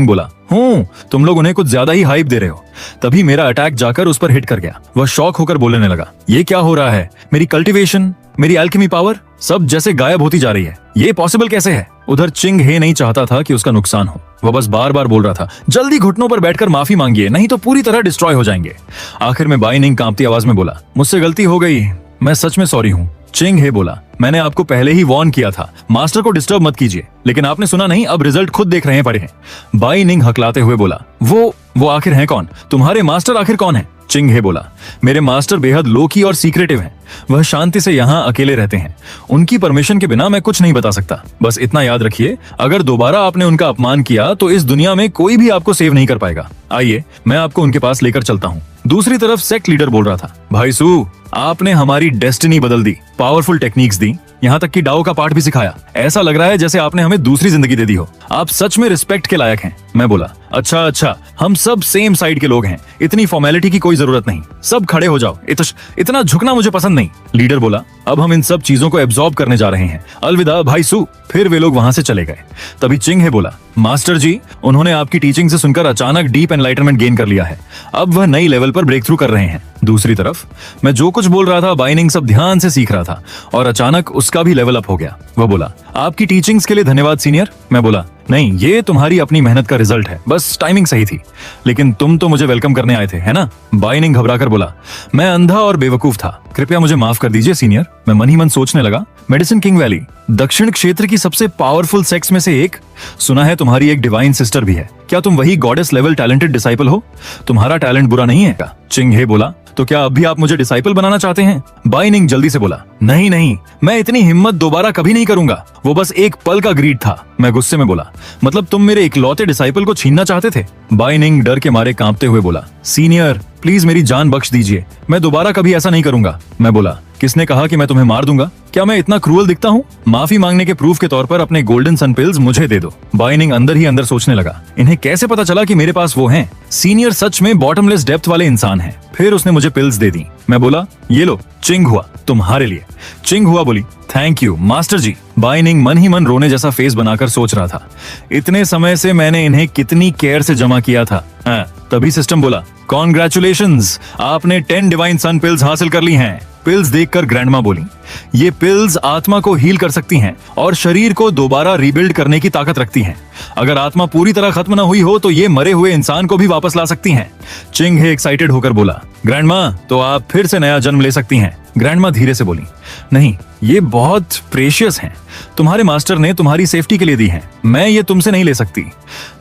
बोला, तुम लोग उन्हें कुछ ज्यादा ही हाइप दे रहे हो। तभी मेरा अटैक जाकर उस पर हिट कर गया। वह शॉक होकर बोलने लगा, ये क्या हो रहा है? मेरी कल्टीवेशन, मेरी एल्केमी पावर सब जैसे गायब होती जा रही है। ये पॉसिबल कैसे है? उधर चिंग हे नहीं चाहता था कि उसका नुकसान हो। वह बस बार बार बोल रहा था, जल्दी घुटनों पर बैठकर माफी मांगिए, नहीं तो पूरी तरह डिस्ट्रॉय हो जाएंगे। आखिर में बाई निंग कांपती आवाज में बोला, मुझसे गलती हो गई, मैं सच में सॉरी हूँ। चिंग हे बोला, मैंने आपको पहले ही वार्न किया था, मास्टर को डिस्टर्ब मत कीजिए, लेकिन आपने सुना नहीं। अब रिजल्ट खुद देख रहे पड़े हैं। बाई निंग हकलाते हुए बोला, वो आखिर है कौन? तुम्हारे मास्टर आखिर कौन है? चिंग हे बोला, मेरे मास्टर बेहद लोकी और सीक्रेटिव हैं। वह शांति से यहाँ अकेले रहते हैं। उनकी परमिशन के बिना मैं कुछ नहीं बता सकता। बस इतना याद रखिए, अगर दोबारा आपने उनका अपमान किया तो इस दुनिया में कोई भी आपको सेव नहीं कर पाएगा। आइए, मैं आपको उनके पास लेकर चलता हूँ। दूसरी तरफ सेक्ट लीडर बोल रहा था, भाई सू, आपने हमारी डेस्टिनी बदल दी, पावरफुल टेक्निक्स दी, यहाँ तक कि डाओ का पाठ भी सिखाया। ऐसा लग रहा है जैसे आपने हमें दूसरी जिंदगी दे दी हो। आप सच में रिस्पेक्ट के लायक हैं। मैं बोला, अच्छा, हम सब सेम साइड के लोग हैं, इतनी फॉर्मेलिटी की कोई जरूरत नहीं। सब खड़े हो जाओ, इतना झुकना मुझे पसंद नहीं। लीडर बोला, अब हम इन सब चीजों को एब्जॉर्ब करने जा रहे हैं। अलविदा भाई सू। फिर वे लोग वहां से चले गए। तभी चिंग हे बोला, मास्टर जी, उन्होंने आपकी टीचिंग से सुनकर अचानक डीप एनलाइटनमेंट गेन कर लिया है। अब वह नई लेवल पर ब्रेक थ्रू कर रहे हैं। दूसरी तरफ मैं जो कुछ बोल रहा था, बाई निंग सब ध्यान से सीख रहा था और अचानक उसका भी लेवल अप हो गया। वह बोला, आपकी टीचिंग्स के लिए धन्यवाद सीनियर। मैं बोला, नहीं, ये तुम्हारी अपनी मेहनत का रिजल्ट है, बस टाइमिंग सही थी। लेकिन तुम तो मुझे वेलकम करने आए थे, है ना? बाई निंग घबराकर बोला, मैं अंधा और बेवकूफ था, कृपया मुझे माफ कर दीजिए सीनियर। मैं मन ही मन सोचने लगा, मेडिसिन किंग वैली दक्षिण क्षेत्र की सबसे पावरफुल सेक्स में से एक। सुना है तुम्हारी एक डिवाइन सिस्टर भी है। क्या तुम वही गॉडेस लेवल टैलेंटेड डिसाइपल हो? तुम्हारा टैलेंट बुरा नहीं है क्या? चिंग हे बोला, तो क्या अब भी आप मुझे डिसाइपल बनाना चाहते हैं? बाई निंग जल्दी से बोला, नहीं, मैं इतनी हिम्मत दोबारा कभी नहीं करूंगा। वो बस एक पल का ग्रीड था। मैं गुस्से में बोला, मतलब तुम मेरे इकलौते डिसाइपल को छीनना चाहते थे? बाई निंग डर के मारे कांपते हुए बोला, सीनियर प्लीज मेरी जान बख्श दीजिए, मैं दोबारा कभी ऐसा नहीं करूंगा। मैं बोला, किसने कहा कि मैं तुम्हें मार दूंगा? क्या मैं इतना क्रूअल दिखता हूँ? माफी मांगने के प्रूफ के तौर पर अपने गोल्डन सन पिल्स मुझे दे दो। बाई निंग अंदर ही अंदर सोचने लगा, इन्हें कैसे पता चला कि मेरे पास वो हैं? सीनियर सच में बॉटमलेस डेप्थ वाले इंसान हैं। फिर उसने मुझे पिल्स दे दी। मैं बोला, ये लो चिंग हुआ तुम्हारे लिए। चिंग हुआ बोली, थैंक यू मास्टर जी। बाई निंग मन ही मन रोने जैसा फेस बनाकर सोच रहा था, इतने समय से मैंने इन्हें कितनी केयर से जमा किया था। तभी सिस्टम बोला, कॉन्ग्रेचुलेशंस, आपने 10 डिवाइन सन पिल्स हासिल कर ली हैं। पिल्स देखकर ग्रैंडमा बोली, ये पिल्स आत्मा को हील कर सकती हैं और शरीर को दोबारा रीबिल्ड करने की ताकत रखती हैं। अगर आत्मा पूरी तरह खत्म न हुई हो तो ये मरे हुए इंसान को भी वापस ला सकती हैं। चिंग हे एक्साइटेड होकर बोला, ग्रैंडमा, तो आप फिर से नया जन्म ले सकती हैं। ग्रैंडमा धीरे से बोली, नहीं, ये बहुत प्रेशियस हैं, तुम्हारे मास्टर ने तुम्हारी सेफ्टी के लिए दी हैं, मैं ये तुमसे नहीं ले सकती।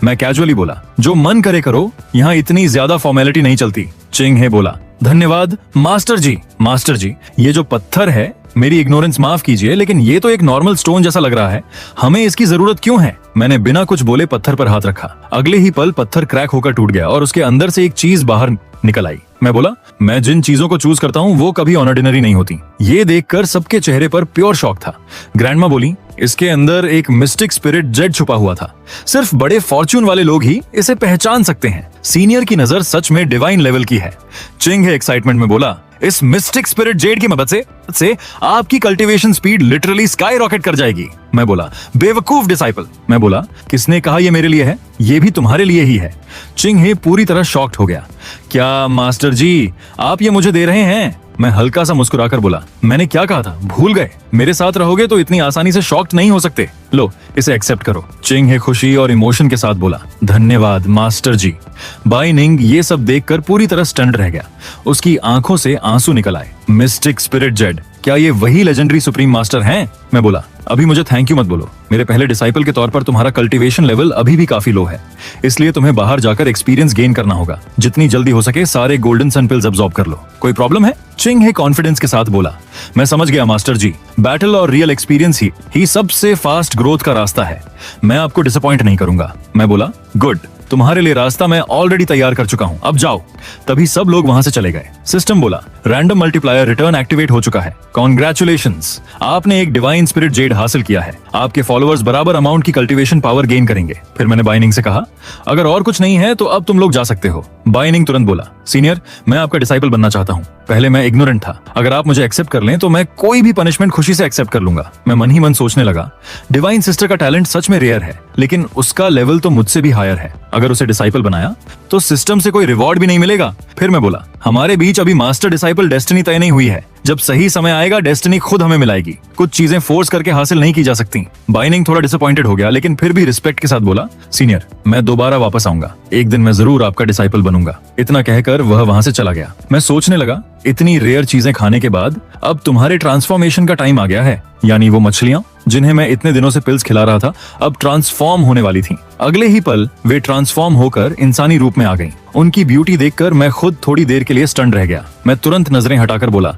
मैं कैजुअली बोला, जो मन करे करो, यहाँ इतनी ज्यादा फॉर्मेलिटी नहीं चलती। चिंग हे बोला, धन्यवाद मास्टर जी। मास्टर जी, ये जो पत्थर है, मेरी इग्नोरेंस माफ कीजिए, लेकिन ये तो एक नॉर्मल स्टोन जैसा लग रहा है, हमें इसकी जरूरत क्यों है? मैंने बिना कुछ बोले पत्थर पर हाथ रखा। अगले ही पल पत्थर क्रैक होकर टूट गया और उसके अंदर से एक चीज बाहर निकल आई। मैं बोला, मैं जिन चीजों को चूज करता हूँ वो कभी ऑर्डिनरी नहीं होती। ये देखकर सबके चेहरे पर प्योर शॉक था। ग्रैंडमा बोली, इसके अंदर एक मिस्टिक स्पिरिट जेड छुपा हुआ था, सिर्फ बड़े फॉर्च्यून वाले लोग ही इसे पहचान सकते हैं। सीनियर की नजर सच में डिवाइन लेवल की है। चिंग है एक्साइटमेंट में बोला, इस मिस्टिक स्पिरिट जेड की मदद से आपकी cultivation speed literally sky rocket कर जाएगी। मैं बोला, बेवकूफ डिसाइपल। मैं बोला, किसने कहा ये मेरे लिए है? ये भी तुम्हारे लिए ही है। चिंग हे पूरी तरह शॉक्ड हो गया। क्या मास्टर जी, आप ये मुझे दे रहे हैं? मैं हल्का सा मुस्कुराकर बोला, मैंने क्या कहा था, भूल गए? मेरे साथ रहोगे तो इतनी आसानी से शॉक्ड नहीं हो सकते। लो, इसे एक्सेप्ट करो। चिंग हे खुशी और इमोशन के साथ बोला, धन्यवाद मास्टर जी। बाई निंग ये सब देखकर पूरी तरह स्टन्ड रह गया। उसकी आंखों से आंसू निकल आए। मिस्टिक स्पिरिट जेड, क्या ये वही लेजेंडरी सुप्रीम मास्टर हैं? मैं बोला, अभी मुझे थैंक यू मत बोलो, मेरे पहले डिसाइपल के तौर पर तुम्हारा कल्टीवेशन लेवल अभी भी काफी लो है, इसलिए तुम्हें बाहर जाकर एक्सपीरियंस गेन करना होगा। जितनी जल्दी हो सके सारे गोल्डन सन पिल्स अब्सॉर्ब कर लो। कोई प्रॉब्लम है? चिंग हे कॉन्फिडेंस के साथ बोला, मैं समझ गया मास्टर जी, बैटल और रियल एक्सपीरियंस ही सबसे फास्ट ग्रोथ का रास्ता है, मैं आपको डिसअपॉइंट नहीं करूंगा। मैं बोला, गुड। तुम्हारे लिए रास्ता मैं ऑलरेडी तैयार कर चुका हूँ, अब जाओ। तभी सब लोग वहां से चले गए। सिस्टम बोला, रैंडम मल्टीप्लायर रिटर्न एक्टिवेट हो चुका है, कॉन्ग्रेचुलेशंस, आपने एक डिवाइन स्पिरिट जेड हासिल किया है। आपके फॉलोअर्स बराबर अमाउंट की कल्टीवेशन पावर गेन करेंगे। फिर मैंने बाइनिंग से कहा, अगर और कुछ नहीं है तो अब तुम लोग जा सकते हो। बाइनिंग तुरंत बोला, सीनियर, मैं आपका डिसाइपल बनना चाहता हूँ। पहले मैं इग्नोरेंट था, अगर आप मुझे एक्सेप्ट कर लें तो मैं कोई भी पनिशमेंट खुशी से एक्सेप्ट कर लूंगा। मैं मन ही मन सोचने लगा, डिवाइन सिस्टर का टैलेंट सच में रेयर है, लेकिन उसका लेवल तो मुझसे भी हायर है। अगर उसे डिसाइपल बनाया तो सिस्टम से कोई रिवॉर्ड भी नहीं मिलेगा। फिर मैं बोला, हमारे बीच अभी मास्टर डिसाइपल डेस्टिनी तय नहीं हुई है, जब सही समय आएगा डेस्टिनी खुद हमें मिलाएगी। कुछ चीजें फोर्स करके हासिल नहीं की जा सकती। बाइनिंग थोड़ा डिसअपॉइंटेड हो गया, लेकिन फिर भी रिस्पेक्ट के साथ बोला, सीनियर, मैं दोबारा वापस आऊंगा, एक दिन मैं जरूर आपका डिसाइपल बनूंगा। इतना कहकर वह वहां से चला गया। मैं सोचने लगा, इतनी रेयर चीजें खाने के बाद अब तुम्हारे ट्रांसफॉर्मेशन का टाइम आ गया है, यानी वो मछलियां जिन्हें मैं इतने दिनों से पिल्स खिला रहा था अब ट्रांसफॉर्म होने वाली थीं। अगले ही पल वे ट्रांसफॉर्म होकर इंसानी रूप में आ गईं। उनकी ब्यूटी देखकर मैं खुद थोड़ी देर के लिए स्टन्ड रह गया। मैं तुरंत नजरें हटाकर बोला,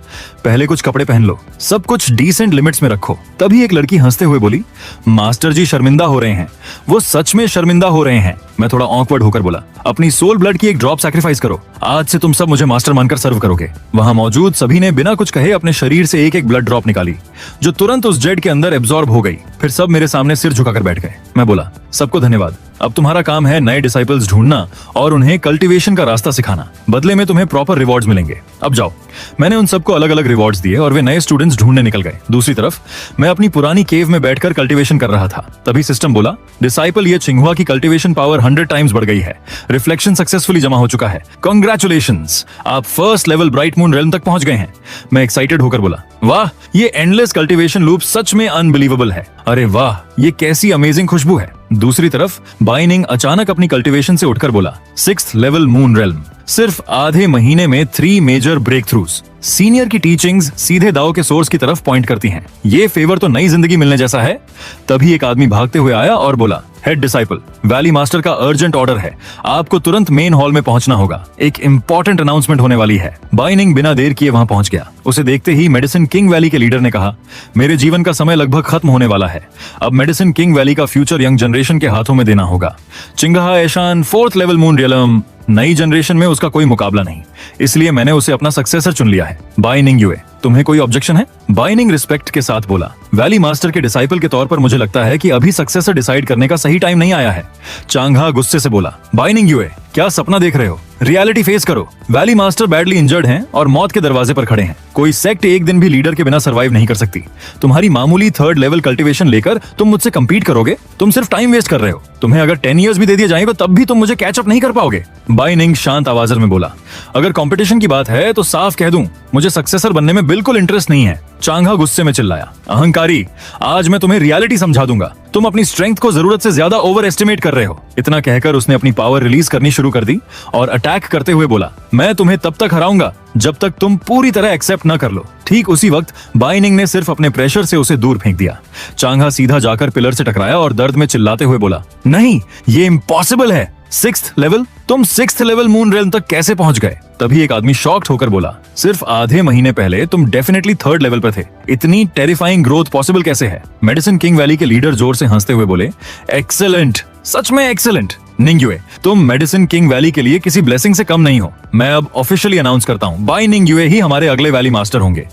पहले कुछ कपड़े पहन लो, सब कुछ डिसेंट लिमिट्स में रखो। तभी एक लड़की हंसते हुए बोली, मास्टर जी शर्मिंदा हो रहे हैं। वो सच में शर्मिंदा हो रहे हैं। मैं थोड़ा ऑकवर्ड होकर बोला, अपनी सोल ब्लड की एक ड्रॉप सैक्रिफाइस करो, आज से तुम सब मुझे मास्टर मानकर सर्व करोगे। वहां मौजूद सभी ने बिना कुछ कहे अपने शरीर से एक एक ब्लड ड्रॉप निकाली, जो तुरंत उस जेड के अंदर एब्जॉर्ब हो गई। फिर सब मेरे सामने सिर झुकाकर बैठ गए। मैं बोला, सबको धन्यवाद, अब तुम्हारा काम है नए डिसाइपल्स ढूंढना और उन्हें कल्टीवेशन का रास्ता सिखाना। बदले में तुम्हें प्रॉपर रिवॉर्ड्स मिलेंगे, अब जाओ। मैंने उन सबको अलग अलग रिवॉर्ड्स दिए और वे नए स्टूडेंट्स ढूंढने निकल गए। दूसरी तरफ मैं अपनी पुरानी केव में बैठकर कल्टीवेशन कर रहा था। तभी सिस्टम बोला, डिसाइपल ये चिंगुआ की कल्टीवेशन पावर 100 टाइम्स बढ़ गई है, रिफ्लेक्शन सक्सेसफुली जमा हो चुका है, कांग्रेचुलेशंस, आप first level bright moon realm तक पहुंच गए हैं। मैं एक्साइटेड होकर बोला, वाह, ये एंडलेस कल्टीवेशन लूप सच में अनबिलीवेबल है। अरे वाह, ये कैसी अमेजिंग खुशबू है। दूसरी तरफ बाइनिंग अचानक अपनी कल्टीवेशन से उठकर बोला, 6th लेवल मून रेल्म, सिर्फ आधे महीने में 3 मेजर ब्रेक थ्रूज। सीनियर की टीचिंग्स सीधे दाव के सोर्स की तरफ पॉइंट करती हैं। ये फेवर तो नई जिंदगी मिलने जैसा है। तभी एक आदमी भागते हुए आया और बोला, हेड डिसाइपल, वैली मास्टर का अर्जेंट ऑर्डर है, आपको तुरंत मेन हॉल में पहुंचना होगा, एक इंपॉर्टेंट अनाउंसमेंट होने वाली है। बाइनिंग बिना देर किए वहां पहुंच गया। उसे देखते ही मेडिसिन किंग वैली के लीडर ने कहा, मेरे जीवन का समय लगभग खत्म होने वाला है, अब मेडिसिन किंग वैली का फ्यूचर यंग जनरेशन के हाथों में देना होगा। चिंगहा ऐशान 4th लेवल मून रियलम, नई जनरेशन में उसका कोई मुकाबला नहीं, इसलिए मैंने उसे अपना सक्सेसर चुन लिया है। बाइनिंग यूए, तुम्हें कोई ऑब्जेक्शन है? बाइनिंग रिस्पेक्ट के साथ बोला, वैली मास्टर के डिसाइपल के तौर पर मुझे लगता है कि अभी सक्सेसर डिसाइड करने का सही टाइम नहीं आया है। चांगहा गुस्से से बोला, बाइनिंग यूए, क्या सपना देख रहे हो? रियलिटी फेस करो। वैली मास्टर बैडली इंजर्ड हैं और मौत के दरवाजे पर खड़े हैं। कोई सेक्ट एक दिन भी लीडर के बिना सरवाइव नहीं कर सकती। तुम्हारी मामूली 3rd लेवल कल्टीवेशन लेकर तुम मुझसे कंपीट करोगे? तुम सिर्फ टाइम वेस्ट कर रहे हो। तुम्हें अगर 10 इयर्स भी दे दिए जाएंगे तब भी तुम मुझे कैचअप नहीं कर पाओगे। बाइनिंग शांत आवाज में बोला, अगर कंपटीशन की बात है तो साफ कह दूं, मुझे सक्सेसर बनने में बिल्कुल इंटरेस्ट नहीं है। चांगहा गुस्से में चिल्लाया, अहंकारी, आज मैं तुम्हें रियलिटी समझा दूंगा। तुम अपनी स्ट्रेंथ को जरूरत से ज्यादा ओवर एस्टिमेट कर रहे हो। इतना कहकर उसने अपनी पावर रिलीज करनी शुरू कर दी और अटैक करते हुए बोला, मैं तुम्हें तब तक हराऊंगा जब तक तुम पूरी तरह एक्सेप्ट न कर लो। ठीक उसी वक्त बाइनिंग ने सिर्फ अपने प्रेशर से उसे दूर फेंक दिया। चांगहा सीधा जाकर पिलर से टकराया और दर्द में चिल्लाते हुए बोला, नहीं, ये इम्पॉसिबल है। 6th level? तुम 6th लेवल मून रेल्म तक कैसे पहुंच गए? तभी एक आदमी शॉक्ड होकर बोला, सिर्फ आधे महीने पहले तुम डेफिनेटली 3rd लेवल पर थे। इतनी टेरिफाइंग ग्रोथ पॉसिबल कैसे है? मेडिसिन किंग वैली के लीडर जोर से हंसते हुए बोले, एक्सेलेंट, सच में एक्सेलेंट। निंगयुए, तुम मेडिसिन किंग वैली के लिए किसी ब्लेसिंग से कम नहीं हो। मैं अब ऑफिशियली अनाउंस करता हूँ, बाई निंगयुए ही हमारे अगले वैली मास्टर होंगे।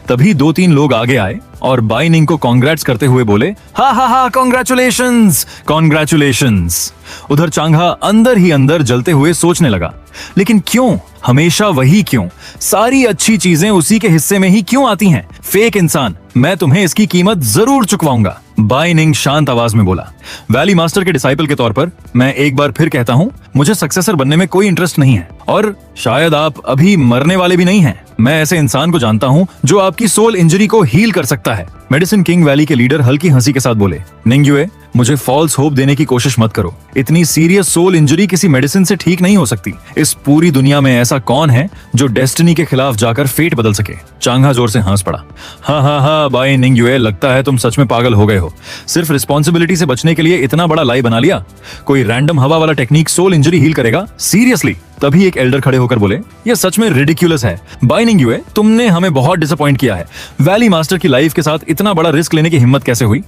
तभी 2-3 लोग आगे आए और बाइनिंग को कांग्रेट्स करते हुए बोले, हा हा हा, कांग्रेचुलेशंस, कांग्रेचुलेशंस। उधर चांगहा अंदर ही अंदर जलते हुए सोचने लगा, लेकिन क्यों, हमेशा वही क्यों? सारी अच्छी चीजें उसी के हिस्से में ही क्यों आती हैं? फेक इंसान, मैं तुम्हें इसकी कीमत जरूर चुकवाऊंगा। बाइनिंग शांत आवाज में बोला, वैली मास्टर के डिसाइपल के तौर पर मैं एक बार फिर कहता हूँ, मुझे सक्सेसर बनने में कोई इंटरेस्ट नहीं है और शायद आप अभी मरने वाले भी नहीं हैं। मैं ऐसे इंसान को जानता हूँ जो आपकी सोल इंजरी को हील कर सकता है। मेडिसिन किंग वैली के लीडर हल्की हंसी के साथ बोले, निंगयुए, मुझे फॉल्स होप देने की कोशिश मत करो। इतनी सीरियस सोल इंजरी किसी मेडिसिन से ठीक नहीं हो सकती। इस पूरी दुनिया में ऐसा कौन है जो डेस्टिनी के खिलाफ जाकर फेट बदल सके? चांगहा जोर से हंस पड़ा, हाँ हाँ हाँ बाई निंगयुए, लगता है तुम सच में पागल हो गए हो। सिर्फ रिस्पॉन्सिबिलिटी से बचने के लिए इतना बड़ा लाई बना लिया? कोई रैंडम हवा वाला टेक्निक सोल इंजरी हील करेगा? सीरियसली? तभी एक एल्डर खड़े होकर बोले, ये सच में रिडिक्यूलस है। बाय निंग युए, तुमने हमें बहुत डिसअपॉइंट किया है। वैली मास्टर की लाइफ के साथ इतना बड़ा रिस्क लेने की हिम्मत कैसे हुई?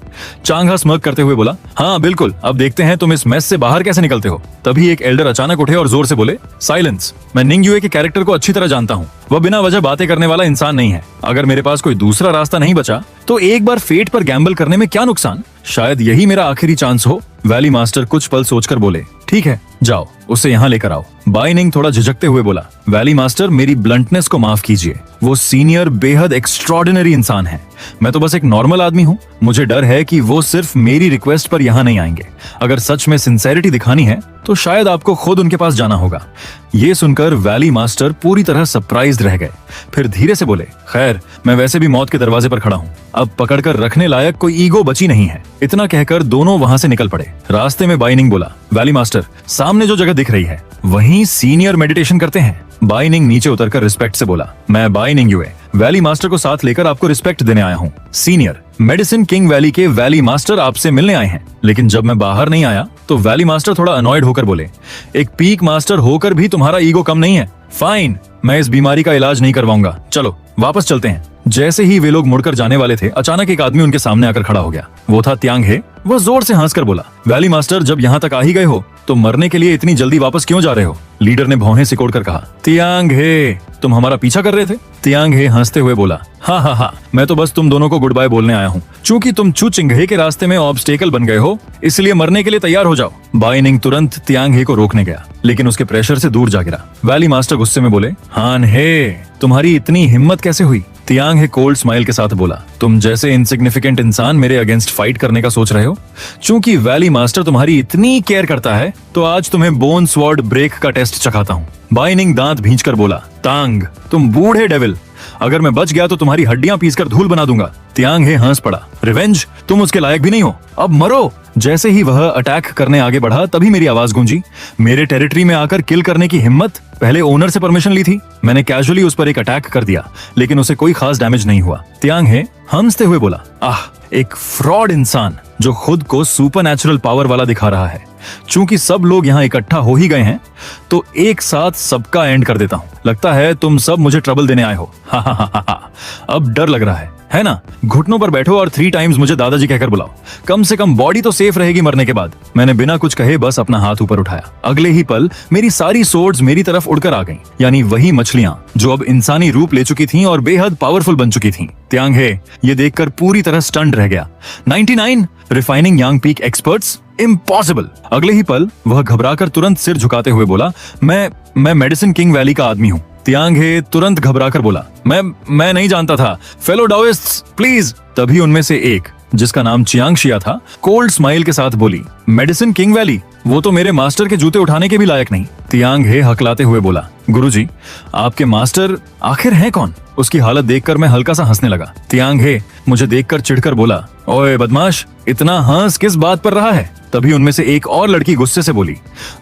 चांगहा स्मर्क करते हुए बोला, हाँ बिल्कुल, अब देखते हैं तुम इस मेस से बाहर कैसे निकलते हो। तभी एक एल्डर अचानक उठे और जोर से बोले, साइलेंस। मैं निंग युए के कैरेक्टर को अच्छी तरह जानता हूँ। वह बिना वजह बातें करने वाला इंसान नहीं है। अगर मेरे पास कोई दूसरा रास्ता नहीं बचा तो एक बार फेट पर गैम्बल करने में क्या नुकसान? शायद यही मेरा आखिरी चांस हो। वैली मास्टर कुछ पल सोचकर बोले, ठीक है, जाओ, उसे यहाँ लेकर आओ। बाय निंग थोड़ा झिझकते हुए बोला, वैली मास्टर, मेरी ब्लंटनेस को माफ कीजिए। वो सीनियर बेहद एक्स्ट्रॉर्डिनरी इंसान है। मैं तो बस एक नॉर्मल आदमी हूँ। मुझे डर है कि वो सिर्फ मेरी रिक्वेस्ट पर यहाँ नहीं आएंगे। अगर सच में सिंसेरिटी दिखानी है तो शायद आपको खुद उनके पास जाना होगा। ये सुनकर वैली मास्टर पूरी तरह सरप्राइज्ड रह गए। फिर धीरे से बोले, खैर, मैं वैसे भी मौत के दरवाजे पर खड़ा हूँ। अब पकड़कर रखने लायक कोई ईगो बची नहीं है। इतना कहकर दोनों वहां से निकल पड़े। रास्ते में बाय निंग बोला, वैली मास्टर, सामने जो जगह दिख रही है वहीं सीनियर मेडिटेशन करते हैं। बाय निंग नीचे उतरकर रिस्पेक्ट से बोला, मैं बाय निंग युए, वैली मास्टर को साथ लेकर आपको रिस्पेक्ट देने आया हूँ। सीनियर मेडिसिन किंग वैली के वैली मास्टर आपसे मिलने आए हैं। लेकिन जब मैं बाहर नहीं आया तो वैली मास्टर थोड़ा अनॉयड होकर बोले, एक पीक मास्टर होकर भी तुम्हारा ईगो कम नहीं है। फाइन, मैं इस बीमारी का इलाज नहीं करवाऊंगा। चलो वापस चलते हैं। जैसे ही वे लोग मुड़कर जाने वाले थे, अचानक एक आदमी उनके सामने आकर खड़ा हो गया। वो था त्यांग हे। वो जोर से हंसकर बोला, वैली मास्टर, जब यहाँ तक आ ही गए हो तो मरने के लिए इतनी जल्दी वापस क्यों जा रहे हो? लीडर ने भौहें सिकोड़कर कहा, त्यांग हे, तुम हमारा पीछा कर रहे थे? त्यांग हे हंसते हुए बोला, हाँ हाँ हाँ, मैं तो बस तुम दोनों को गुड बाय बोलने आया हूँ। चूंकि तुम चू चिंगहे के रास्ते में ऑब्स्टेकल बन गए हो, इसलिए मरने के लिए तैयार हो जाओ। बाय निंग तुरंत त्यांग हे को रोकने गया, लेकिन उसके प्रेशर से दूर जा गिरा। वैली मास्टर गुस्से में बोले, हान हे, तुम्हारी इतनी हिम्मत कैसे हुई? त्यांग हे कोल्ड स्माइल के साथ बोला, तुम जैसे इनसिग्निफिकेंट इंसान मेरे अगेंस्ट फाइट करने का सोच रहे हो? चूंकि वैली मास्टर तुम्हारी इतनी केयर करता है तो आज तुम्हें बोन स्वॉर्ड ब्रेक का टेस्ट चखाता हूँ। बाय निंग दांत भींचकर बोला, तांग, तुम बूढ़े डेविल, अगर मैं बच गया तो तुम्हारी हड्डियां पीसकर धूल बना दूंगा। त्यांग हे हंस पड़ा, रिवेंज, तुम उसके लायक भी नहीं हो, अब मरो। जैसे ही वह अटैक करने आगे बढ़ा तभी मेरी आवाज गूंजी, मेरे टेरिटरी में आकर किल करने की हिम्मत? पहले ओनर से परमिशन ली थी। मैंने कैजुअली उस पर एक अटैक कर दिया, लेकिन उसे कोई खास डैमेज नहीं हुआ। त्यांग हे हंसते हुए बोला, आह, एक फ्रॉड इंसान जो खुद को सुपरनैचुरल पावर वाला दिखा रहा है। चूंकि सब लोग यहाँ इकट्ठा हो ही गए हैं तो एक साथ सबका एंड कर देता हूँ। लगता है तुम सब मुझे ट्रबल देने आए हो। हा हा हा हा, अब डर लग रहा है ना? घुटनों पर बैठो और 3 टाइम्स मुझे दादाजी कहकर बुलाओ। कम से कम बॉडी तो सेफ रहेगी मरने के बाद। मैंने बिना कुछ कहे बस अपना हाथ ऊपर उठाया। अगले ही पल मेरी सारी सोर्ड्स मेरी तरफ उड़कर आ गईं, यानी वही मछलियां जो अब इंसानी रूप ले चुकी थीं और बेहद पावरफुल बन चुकी थीं। त्यांग हे ये देखकर पूरी तरह स्टन्ड रह गया। 99 रिफाइनिंग यांग पीक एक्सपर्ट्स, इम्पॉसिबल। अगले ही पल वह घबराकर तुरंत सिर झुकाते हुए बोला, मैं मेडिसिन किंग वैली का आदमी हूँ। त्यांग हे तुरंत घबराकर बोला, मैं नहीं जानता था, फेलो डाओइस्ट्स प्लीज। तभी उनमें से एक, जिसका नाम चियांग शिया था, कोल्ड स्माइल के साथ बोली, मेडिसिन किंग वैली, वो तो मेरे मास्टर के जूते उठाने के भी लायक नहीं। त्यांग हे हकलाते हुए बोला, गुरुजी, आपके मास्टर आखिर हैं कौन? उसकी हालत देखकर मैं हल्का सा हंसने लगा। त्यांग हे मुझे देखकर चिढ़कर बोला, ओए बदमाश, इतना हंस किस बात पर रहा है? तभी उनमें से एक और लड़की गुस्से से बोली,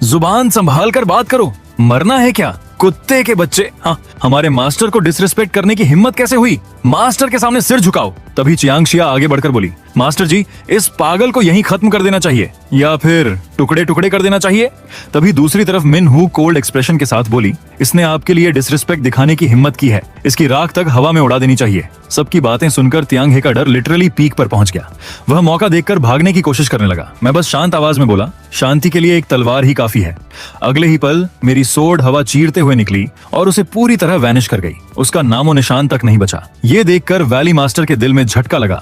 जुबान संभाल कर बात करो, मरना है क्या कुत्ते के बच्चे? हाँ, हमारे मास्टर को डिसरिस्पेक्ट करने की हिम्मत कैसे हुई? मास्टर के सामने सिर झुकाओ। तभी चियांग शिया आगे बढ़कर बोली, मास्टर जी, इस पागल को यहीं खत्म कर देना चाहिए या फिर टुकड़े टुकड़े कर देना चाहिए। तभी दूसरी तरफ मिन हु कोल्ड एक्सप्रेशन के साथ बोली, इसने आपके लिए डिसरिस्पेक्ट दिखाने की हिम्मत की है, इसकी राख तक हवा में उड़ा देनी चाहिए। सबकी बातें सुनकर त्यांग हे का डर लिटरली पीक पर पहुंच गया। वह मौका देखकर भागने की कोशिश करने लगा। मैं बस शांत आवाज में बोला, शांति के लिए एक तलवार ही काफी है। अगले ही पल मेरी सोर्ड हवा चीरते हुए निकली और उसे पूरी तरह वैनिश कर गई। उसका नामो निशान तक नहीं बचा। ये देखकर वैली मास्टर के दिल में झटका लगा।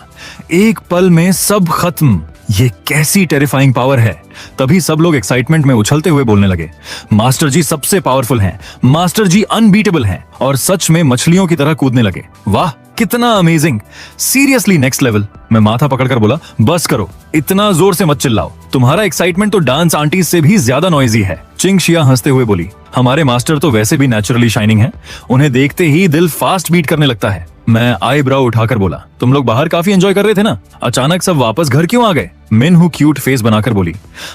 एक पल में सब खत्म। ये कैसी टेरिफाइंग पावर है। तभी सब लोग एक्साइटमेंट में उछलते हुए बोलने लगे, मास्टर जी सबसे पावरफुल हैं, मास्टर जी अनबीटेबल हैं, और सच में मछलियों की तरह कूदने लगे। वाह, कितना अमेजिंग, सीरियसली नेक्स्ट लेवल। मैं माथा पकड़कर बोला, बस करो, इतना जोर से मत चिल्लाओ, तुम्हारा एक्साइटमेंट तो डांस आंटीज से भी ज्यादा नॉइजी है। चिंग शिया हंसते हुए बोली, हमारे मास्टर तो वैसे भी नेचुरली शाइनिंग है, उन्हें देखते ही दिल फास्ट बीट करने लगता है। मैं आईब्राउ उठाकर बोला, तुम लोग बाहर काफी एंजॉय कर रहे थे ना, अचानक सब वापस घर क्यों आ गए? मिन हु क्यूट फेस बनाकर बोली,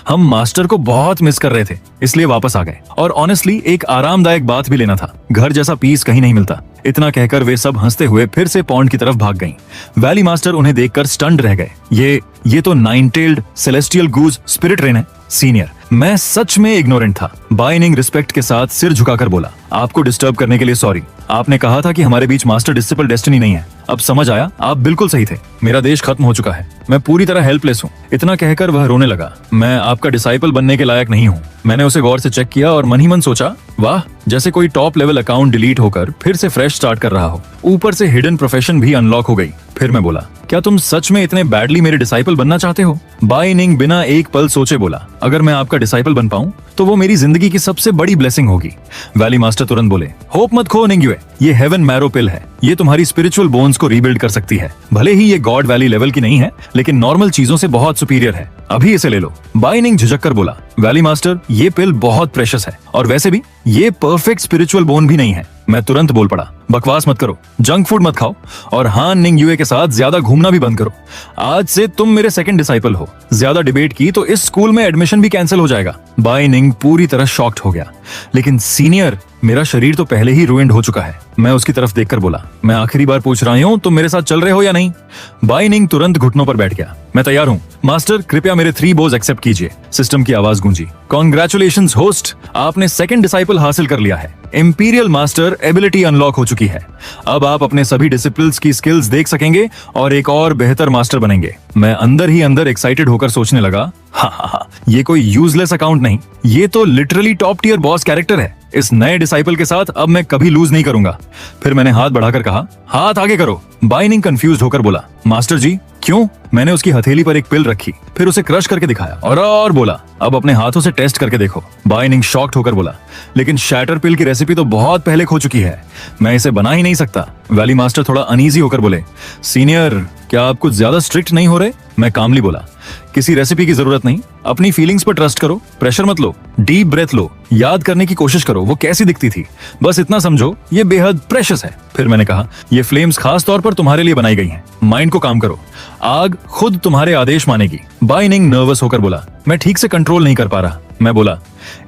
हम मास्टर को बहुत मिस कर रहे थे इसलिए वापस आ गए, और ऑनेस्टली एक आरामदायक बात भी लेना था, घर जैसा पीस कहीं नहीं मिलता। इतना कहकर वे सब हंसते हुए फिर से पॉन्ड की तरफ भाग गईं। वैली मास्टर उन्हें देखकर स्टन्ड रह गए। ये तो 9 टेल्ड सेलेस्टियल गूज स्पिरिट रेन है। सीनियर, मैं सच में इग्नोरेंट था। बाइनिंग रिस्पेक्ट के साथ सिर झुकाकर बोला, आपको डिस्टर्ब करने के लिए सॉरी। आपने कहा था कि हमारे बीच मास्टर डिसिपल डेस्टिनी नहीं है। अब समझ आया, आप बिल्कुल सही थे। मेरा देश खत्म हो चुका है, मैं पूरी तरह हेल्पलेस हूँ। इतना कहकर वह रोने लगा। मैं आपका डिसाइपल बनने के लायक नहीं हूँ। मैंने उसे गौर से चेक किया और मन ही मन सोचा, वाह, जैसे कोई टॉप लेवल अकाउंट डिलीट होकर फिर से फ्रेश स्टार्ट कर रहा हो। ऊपर से हिडन प्रोफेशन भी अनलॉक हो गई। फिर मैं बोला, क्या तुम सच में इतने बैडली मेरे डिसाइपल बनना चाहते हो? बाइनिंग बिना एक पल सोचे बोला, अगर मैं आपका डिसाइपल बन पाऊं तो वो मेरी जिंदगी की सबसे बड़ी ब्लेसिंग होगी। वैली मास्टर तुरंत बोले, होप मत खो निंग्युए, ये हेवन मैरो पिल है। ये तुम्हारी स्पिरिचुअल बोन्स को रीबिल्ड कर सकती है। भले ही ये गॉड वैली लेवल की नहीं है, लेकिन नॉर्मल चीजों से बहुत सुपीरियर है। अभी इसे ले लो। बाइनिंग झिझक कर बोला, वैली मास्टर, ये पिल बहुत प्रेशियस है और वैसे भी ये परफेक्ट स्पिरिचुअल बोन भी नहीं है। मैं तुरंत बोल पड़ा, बकवास मत करो, जंक फूड मत खाओ और हाँ, निंग्युए के साथ ज्यादा घूमना भी बंद करो। आज से तुम मेरे सेकंड डिसाइपल हो। ज्यादा डिबेट की तो इस स्कूल में एडमिशन भी कैंसिल हो जाएगा। बाइनिंग पूरी तरह शॉक्ड हो गया। लेकिन सीनियर, मेरा शरीर तो पहले ही रुइंड हो चुका है। मैं उसकी तरफ देखकर बोला, मैं आखिरी बार पूछ रहा हूँ, तुम मेरे साथ चल रहे हो या नहीं? बाइनिंग तुरंत घुटनों पर बैठ गया। मैं तैयार हूँ मास्टर, कृपया मेरे 3 बोज एक्सेप्ट कीजिए। सिस्टम की आवाज गूंजी, कॉन्ग्रेचुलेशंस होस्ट, आपने सेकंड डिसाइपल हासिल कर लिया है। इंपीरियल मास्टर एबिलिटी अनलॉक हो चुकी है। अब आप अपने सभी डिसिप्लिन्स की स्किल्स देख सकेंगे और एक और बेहतर मास्टर बनेंगे। मैं अंदर ही अंदर एक्साइटेड होकर सोचने लगा, हाँ, ये कोई यूजलेस अकाउंट नहीं, ये तो literally top tier boss character है। इस नए डिसाइपल के साथ अब मैं कभी लूज नहीं करूंगा। फिर मैंने हाथ बढ़ाकर कहा, हाथ आगे करो। बाइनिंग कंफ्यूज होकर बोला, मास्टर जी क्यों? मैंने उसकी हथेली पर एक पिल रखी, फिर उसे क्रश करके दिखाया और बोला, अब अपने हाथों से टेस्ट करके देखो। बाइनिंग शॉक्ड होकर बोला, लेकिन शैटर पिल की रेसिपी तो बहुत पहले खो चुकी है, मैं इसे बना ही नहीं सकता। वैली मास्टर थोड़ा अनईजी होकर बोले, सीनियर, क्या आप कुछ ज्यादा स्ट्रिक्ट नहीं हो रहे? मैं कामली बोला, किसी रेसिपी की जरूरत नहीं, अपनी फीलिंग्स पर ट्रस्ट करो, प्रेशर मत लो, डीप ब्रेथ लो, याद करने की कोशिश करो वो कैसी दिखती थी, बस इतना समझो ये बेहद प्रेशियस है। फिर मैंने कहा, ये फ्लेम्स खास तौर पर तुम्हारे लिए बनाई गई हैं, माइंड को काम करो, आग खुद तुम्हारे आदेश मानेगी। बाइनिंग नर्वस होकर बोला, मैं ठीक से कंट्रोल नहीं कर पा रहा। मैं बोला,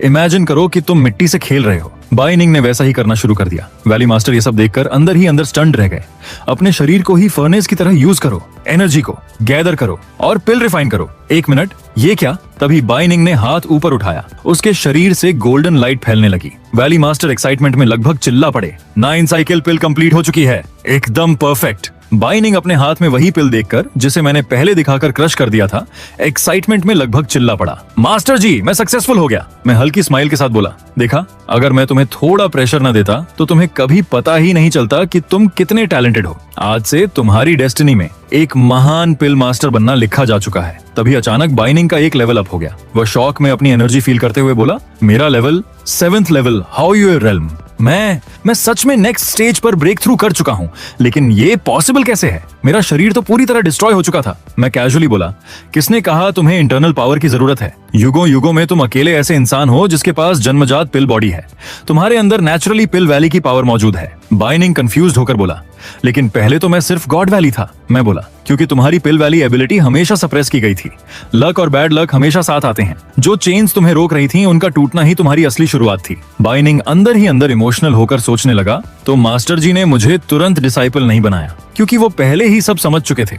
इमेजिन करो कि तुम मिट्टी से खेल रहे हो। बाइनिंग ने वैसा ही करना शुरू कर दिया। वैली मास्टर ये सब देखकर अंदर ही अंदर स्टन्ड रह गए। अपने शरीर को ही फर्नेस की तरह यूज करो, एनर्जी को गैदर करो और पिल रिफाइन करो। 1 मिनट, ये क्या? तभी बाइनिंग ने हाथ ऊपर उठाया, उसके शरीर से गोल्डन लाइट फैलने लगी। वैली मास्टर एक्साइटमेंट में लगभग चिल्ला पड़े, 9 साइकिल पिल कंप्लीट हो चुकी है, एकदम परफेक्ट। बाइनिंग अपने हाथ में वही पिल देखकर जिसे मैंने पहले दिखाकर क्रश कर दिया था, एक्साइटमेंट में लगभग चिल्ला पड़ा, मास्टर जी, मैं सक्सेसफुल हो गया। मैं हल्की स्माइल के साथ बोला, देखा, अगर मैं तुम्हें थोड़ा प्रेशर न देता तो तुम्हें कभी पता ही नहीं चलता कि तुम कितने टैलेंटेड हो। आज से तुम्हारी डेस्टिनी में एक महान पिल मास्टर बनना लिखा जा चुका है। तभी अचानक बाइनिंग का एक लेवल अप हो गया। वह शौक में अपनी एनर्जी फील करते हुए बोला, मेरा level 7th level, how your realm. मैं सच में नेक्स्ट स्टेज पर ब्रेक थ्रू कर चुका हूँ, लेकिन ये पॉसिबल कैसे है? मेरा शरीर तो पूरी तरह डिस्ट्रॉय हो चुका था। मैं कैजुअली बोला, किसने कहा तुम्हें इंटरनल पावर की जरूरत है? युगों युगों में तुम अकेले ऐसे इंसान हो जिसके पास जन्मजात पिल बॉडी है। तुम्हारे अंदर नेचुरली पिल वैली की पावर मौजूद है। बाइनिंग कंफ्यूज्ड होकर बोला, लेकिन पहले तो मैं सिर्फ गॉड वैली था। मैं बोला, क्योंकि तुम्हारी पिल वैली एबिलिटी हमेशा सप्रेस की गई थी। लक और बैड लक हमेशा साथ आते हैं। जो चेन्स तुम्हें रोक रही थी उनका टूटना ही तुम्हारी असली शुरुआत थी। बाइनिंग अंदर ही अंदर इमोशनल होकर सोचने लगा, तो मास्टर जी ने मुझे तुरंत डिसाइपल नहीं बनाया, क्योंकि वो पहले ही सब समझ चुके थे।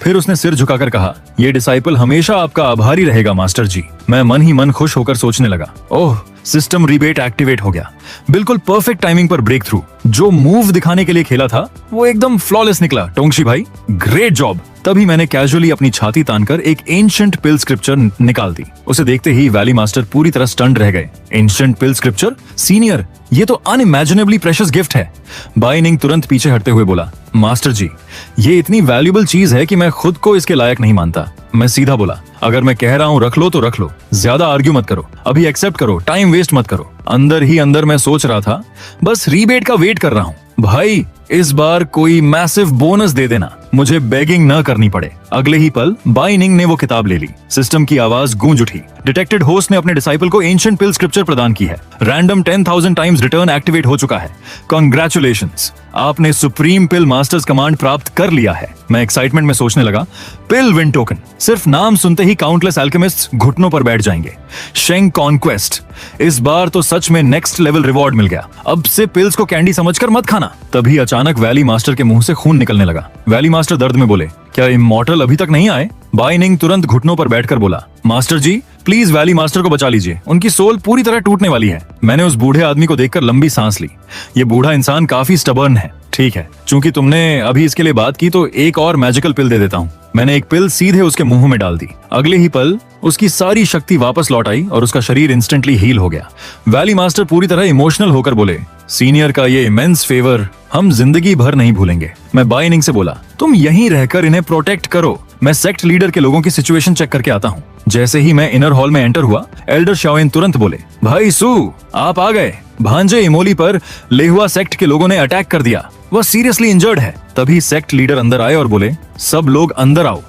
फिर उसने सिर झुकाकर कहा, ये डिसाइपल हमेशा आपका आभारी रहेगा मास्टर जी। मैं मन ही मन खुश होकर सोचने लगा, ओह, सिस्टम रिबेट एक्टिवेट हो गया। बिल्कुल परफेक्ट टाइमिंग पर ब्रेक थ्रू। जो मूव दिखाने के लिए खेला था वो एकदम फ्लॉलेस निकला। टोंगशी भाई, ग्रेट जॉब। तभी मैंने कैजुअली अपनी छाती तानकर एक एंशिएंट पिल स्क्रिप्चर निकाल दी। उसे देखते ही वैली मास्टर पूरी तरह स्टन्ड रह गए। एंशिएंट पिल स्क्रिप्चर? सीनियर, ये तो अनइमेजिनेबली प्रेशियस गिफ्ट है। बाइनिंग तुरंत पीछे हटते हुए बोला, मास्टर जी, ये इतनी वैल्यूएबल चीज है कि मैं खुद को इसके लायक नहीं मानता। मैं सीधा बोला, अगर मैं कह रहा हूँ रख लो तो रख लो, ज्यादा आर्ग्यू मत करो, अभी एक्सेप्ट करो, टाइम वेस्ट मत करो। अंदर ही अंदर मैं सोच रहा था, बस रीबेट का वेट कर रहा हूँ। भाई, इस बार कोई मैसिव बोनस दे देना, मुझे बेगिंग न करनी पड़े। अगले ही पल बाइनिंग ने वो किताब ले ली। सिस्टम की आवाज गूंज उठी। डिटेक्टेड होस्ट ने अपने डिसाइपल को एंशिएंट पिल स्क्रिप्चर प्रदान की है। रैंडम 10,000 टाइम्स रिटर्न एक्टिवेट हो चुका है। कॉन्ग्रेचुलेशंस, आपने सुप्रीम पिल मास्टर्स कमांड प्राप्त कर लिया है। मैं एक्साइटमेंट में सोचने लगा, पिल विन टोकन। सिर्फ नाम सुनते ही काउंटलेस एल्केमिस्ट्स घुटनों पर बैठ जाएंगे। शेंग कॉन्क्वेस्ट, इस बार तो सच में नेक्स्ट लेवल रिवॉर्ड मिल गया। अब से पिल्स को कैंडी समझकर मत खाना। तभी अचानक वैली मास्टर के मुंह से खून निकलने लगा। वैली मास्टर दर्द में बोले, क्या इमॉर्टल अभी तक नहीं आए? बाइनिंग तुरंत घुटनों पर बैठकर बोला, master ji, please Valley master को बचा लीजिए, उनकी सोल पूरी तरह टूटने वाली है। मैंने उस बूढ़े आदमी को देखकर लंबी सांस ली। ये बूढ़ा इंसान काफी स्टबर्न है। ठीक है, चूंकि तुमने अभी इसके लिए बात की तो एक और मैजिकल पिल दे देता हूँ। मैंने एक पिल सीधे उसके मुंह में डाल दी। अगले ही पल उसकी सारी शक्ति वापस लौट आई और उसका शरीर इंस्टेंटली हील हो गया। वैली मास्टर पूरी तरह इमोशनल होकर बोले, सीनियर का ये इमेंस फेवर हम जिंदगी भर नहीं भूलेंगे। मैं बाइनिंग से बोला, तुम यहीं रहकर इन्हें प्रोटेक्ट करो, मैं सेक्ट लीडर के लोगों की सिचुएशन चेक करके आता हूँ। जैसे ही मैं इनर हॉल में एंटर हुआ, एल्डर शाओइन तुरंत बोले, भाई सू आप आ गए। भांजे इमोली पर लेहुआ सेक्ट के लोगों ने अटैक कर दिया, वह सीरियसली इंजर्ड है। तभी सेक्ट लीडर अंदर आए और बोले, सब लोग अंदर आओ।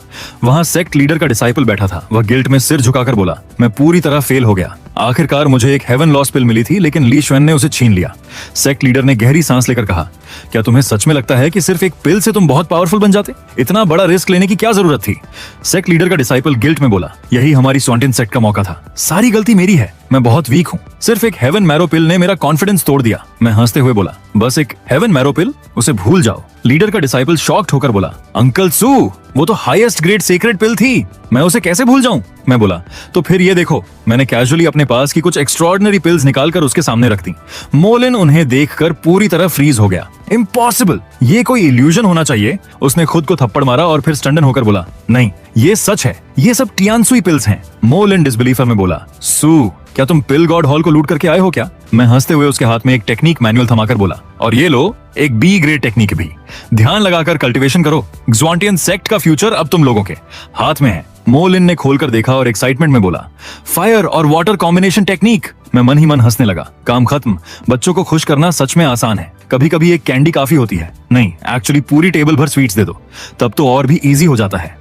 वहां सेक्ट लीडर का डिसाइपल बैठा था। वह गिल्ट में सिर झुकाकर बोला, मैं पूरी तरह फेल हो गया। आखिरकार मुझे एक हेवन लॉस पिल मिली थी, लेकिन ली शुएन ने उसे छीन लिया। सेक्ट लीडर ने गहरी सांस लेकर कहा, क्या तुम्हें सच में लगता है कि सिर्फ एक पिल से तुम बहुत पावरफुल बन जाते? इतना बड़ा रिस्क लेने की क्या जरूरत थी? सेक्ट लीडर का डिसाइपल गिल्ट में बोला, यही हमारी स्वांटिन सेक्ट का मौका था। सारी गलती मेरी है, मैं बहुत वीक हूँ। सिर्फ एक हेवन मैरो पिल ने मेरा कॉन्फिडेंस तोड़ दिया। मैं हंसते हुए बोला, बस एक हेवन मैरो पिल, उसे भूल जाओ। लीडर का डिसाइपल शॉक्ड होकर बोला, अंकल सू वो तो हाईएस्ट ग्रेड सीक्रेट पिल थी, मैं उसे कैसे भूल जाऊं? मैं बोला, तो फिर ये देखो। मैंने कैजुअली अपने पास की कुछ एक्स्ट्रॉर्डिनरी पिल्स निकालकर उसके सामने रख दी। मोलिन उन्हें देखकर पूरी तरह फ्रीज हो गया। इम्पॉसिबल, ये कोई इल्यूजन होना चाहिए। उसने खुद को थप्पड़ मारा और फिर स्टंडन होकर बोला, नहीं ये सच है, ये सब टियानसुई पिल्स हैं। मोलिन डिसबिलीफर में बोला, सू क्या तुम पिल गॉड हॉल को लूट करके आए हो क्या? मैं हंसते हुए उसके हाथ में एक टेक्निक मैनुअल थमाकर बोला, और ये लो एक बी ग्रेड टेक्निक भी। ध्यान लगाकर कल्टीवेशन करो, ग्वांटियन सेक्ट का फ्यूचर अब तुम लोगों के हाथ में है। मोलिन ने खोलकर देखा और एक्साइटमेंट में बोला, फायर और वाटर कॉम्बिनेशन टेक्निक। मैं मन ही मन हंसने लगा। काम खत्म। बच्चों को खुश करना सच में आसान है। कभी कभी एक कैंडी काफी होती है। नहीं, एक्चुअली पूरी टेबल भर स्वीट्स दे दो, तब तो और भी इजी हो जाता है।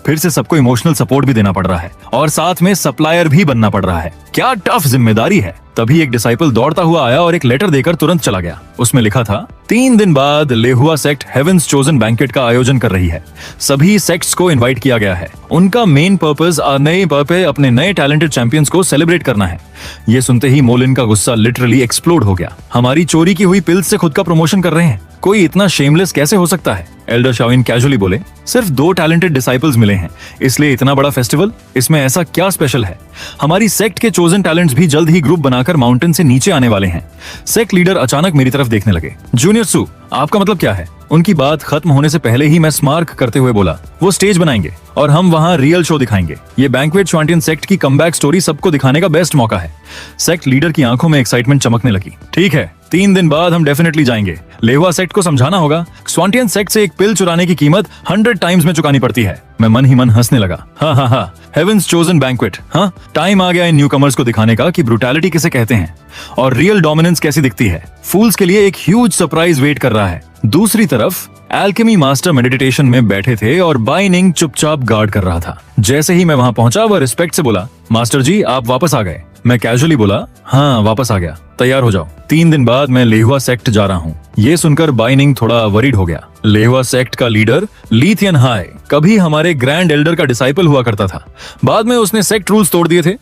फिर से सबको इमोशनल सपोर्ट भी देना पड़ रहा है और साथ में सप्लायर भी बनना पड़ रहा है। क्या टफ जिम्मेदारी है। तभी एक डिसाइपल दौड़ता हुआ आया और एक लेटर देकर तुरंत चला गया। उसमें लिखा था, 3 दिन बाद लेहुआ सेक्ट हेवेंस चोजन बैंकेट का आयोजन कर रही है। सभी सेक्ट्स को इनवाइट किया गया है। उनका मेन पर्पस नए पे अपने नए टैलेंटेड चैंपियंस को सेलिब्रेट करना है। ये सुनते ही मोलिन का गुस्सा लिटरली एक्सप्लोड हो गया। हमारी चोरी की हुई पिल्स से खुद का प्रमोशन कर रहे हैं, कोई इतना शेमलेस कैसे हो सकता है? एल्डर शाओइन कैजुअली बोले, सिर्फ 2 टैलेंटेड डिसाइपल्स मिले हैं, इसलिए इतना बड़ा फेस्टिवल? इसमें ऐसा क्या स्पेशल है? हमारी सेक्ट के चोजन टैलेंट्स भी जल्द ही ग्रुप बनाकर माउंटेन से नीचे आने वाले हैं। सेक्ट लीडर अचानक मेरी तरफ देखने लगे। जूनियर सू, आपका मतलब क्या है? उनकी बात खत्म होने से पहले ही मैं स्मार्क करते हुए बोला, वो स्टेज बनाएंगे और हम वहां रियल शो दिखाएंगे। ये बैंक्वेट स्वांटियन सेक्ट की कमबैक स्टोरी सबको दिखाने का बेस्ट मौका है। सेक्ट लीडर की आंखों में एक्साइटमेंट चमकने लगी। ठीक है, 3 दिन बाद हम डेफिनेटली जाएंगे। लेहुआ सेक्ट को समझाना होगा, स्वांटियन सेक्ट से एक पिल चुराने की कीमत 100 टाइम्स में चुकानी पड़ती है। मैं मन ही मन हंसने लगा। हाँ, हेवेंस चोजन बैंक्वेट। हाँ, टाइम आ गया इन न्यूकमर्स को दिखाने का कि ब्रूटैलिटी किसे कहते हैं और रियल डोमिनेंस कैसी दिखती है। फूल्स के लिए एक ह्यूज सरप्राइज वेट कर रहा है। दूसरी तरफ एल्केमी मास्टर मेडिटेशन में बैठे थे और बाइनिंग चुपचाप गार्ड कर रहा था। जैसे ही मैं वहां पहुंचा, वह रिस्पेक्ट से बोला, मास्टर जी आप वापस आ गए? मैं कैजुअली बोला, हाँ वापस आ गया, तैयार हो जाओ। 3 दिन बाद मैं लेहुआ सेक्ट जा रहा हूँ। ये सुनकर बाइनिंग थोड़ा वरीड हो गया। लेहुआ सेक्ट का लीडर ली थियन हाई कभी हमारे ग्रैंड एल्डर का डिसाइपल हुआ करता था। बाद में उसने सेक्ट रूल्स तोड़ दिए थे,